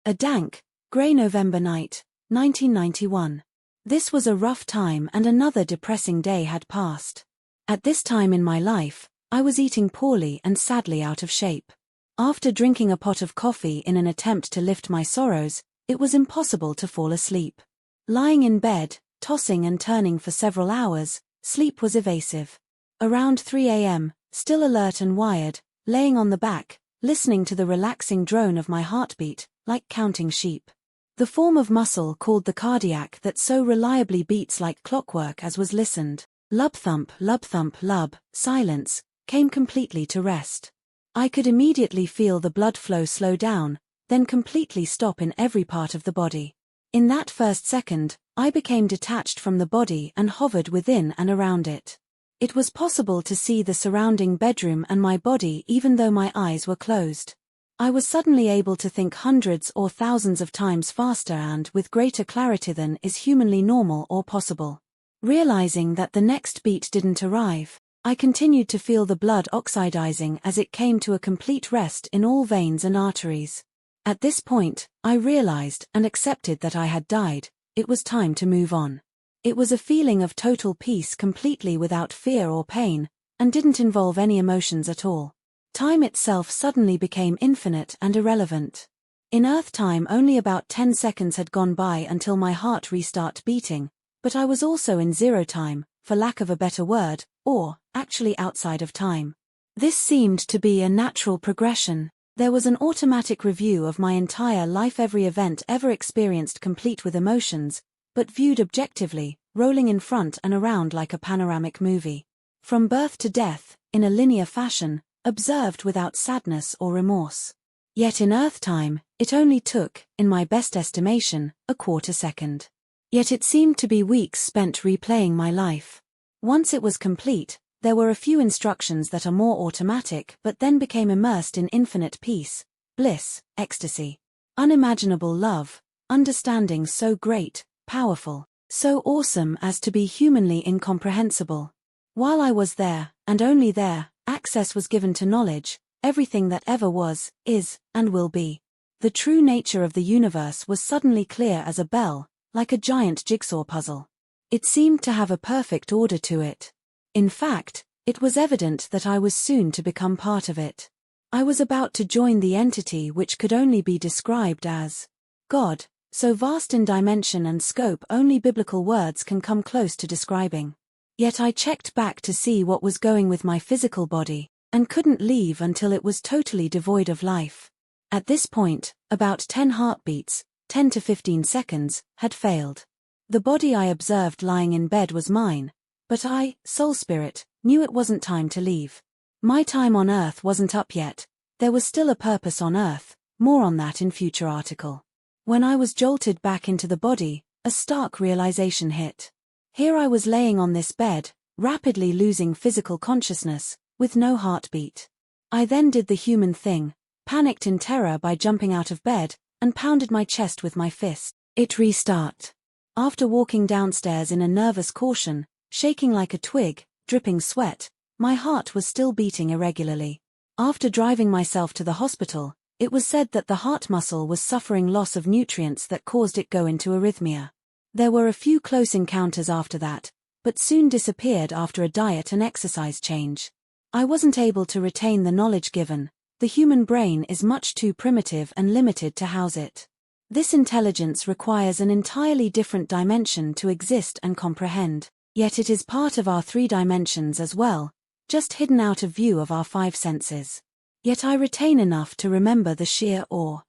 A dank, grey November night, 1991. This was a rough time and another depressing day had passed. At this time in my life, I was eating poorly and sadly out of shape. After drinking a pot of coffee in an attempt to lift my sorrows, it was impossible to fall asleep. Lying in bed, tossing and turning for several hours, sleep was evasive. Around 3 a.m., still alert and wired, laying on the back, listening to the relaxing drone of my heartbeat, like counting sheep. The form of muscle called the cardiac that so reliably beats like clockwork as was listened, lub thump, lub, silence, came completely to rest. I could immediately feel the blood flow slow down, then completely stop in every part of the body. In that first second, I became detached from the body and hovered within and around it. It was possible to see the surrounding bedroom and my body even though my eyes were closed. I was suddenly able to think hundreds or thousands of times faster and with greater clarity than is humanly normal or possible. Realizing that the next beat didn't arrive, I continued to feel the blood oxidizing as it came to a complete rest in all veins and arteries. At this point, I realized and accepted that I had died. It was time to move on. It was a feeling of total peace completely without fear or pain, and didn't involve any emotions at all. Time itself suddenly became infinite and irrelevant. In Earth time only about 10 seconds had gone by until my heart restarted beating, but I was also in zero time, for lack of a better word, or, actually outside of time. This seemed to be a natural progression. There was an automatic review of my entire life, every event ever experienced complete with emotions, but viewed objectively, rolling in front and around like a panoramic movie. From birth to death, in a linear fashion, observed without sadness or remorse. Yet in Earth time, it only took, in my best estimation, a quarter second. Yet it seemed to be weeks spent replaying my life. Once it was complete, there were a few instructions that are more automatic but then became immersed in infinite peace, bliss, ecstasy, unimaginable love, understanding so great, powerful, so awesome as to be humanly incomprehensible. While I was there, and only there, access was given to knowledge, everything that ever was, is, and will be. The true nature of the universe was suddenly clear as a bell, like a giant jigsaw puzzle. It seemed to have a perfect order to it. In fact, it was evident that I was soon to become part of it. I was about to join the entity which could only be described as God, so vast in dimension and scope only biblical words can come close to describing. Yet I checked back to see what was going with my physical body, and couldn't leave until it was totally devoid of life. At this point, about 10 heartbeats, 10 to 15 seconds, had failed. The body I observed lying in bed was mine, but I, soul spirit, knew it wasn't time to leave. My time on Earth wasn't up yet, there was still a purpose on Earth, more on that in future article. When I was jolted back into the body, a stark realization hit. Here I was laying on this bed, rapidly losing physical consciousness, with no heartbeat. I then did the human thing, panicked in terror by jumping out of bed, and pounded my chest with my fist. It restart. After walking downstairs in a nervous caution, shaking like a twig, dripping sweat, my heart was still beating irregularly. After driving myself to the hospital, it was said that the heart muscle was suffering loss of nutrients that caused it go into arrhythmia. There were a few close encounters after that, but soon disappeared after a diet and exercise change. I wasn't able to retain the knowledge given. The human brain is much too primitive and limited to house it. This intelligence requires an entirely different dimension to exist and comprehend, yet it is part of our 3 dimensions as well, just hidden out of view of our 5 senses. Yet I retain enough to remember the sheer awe,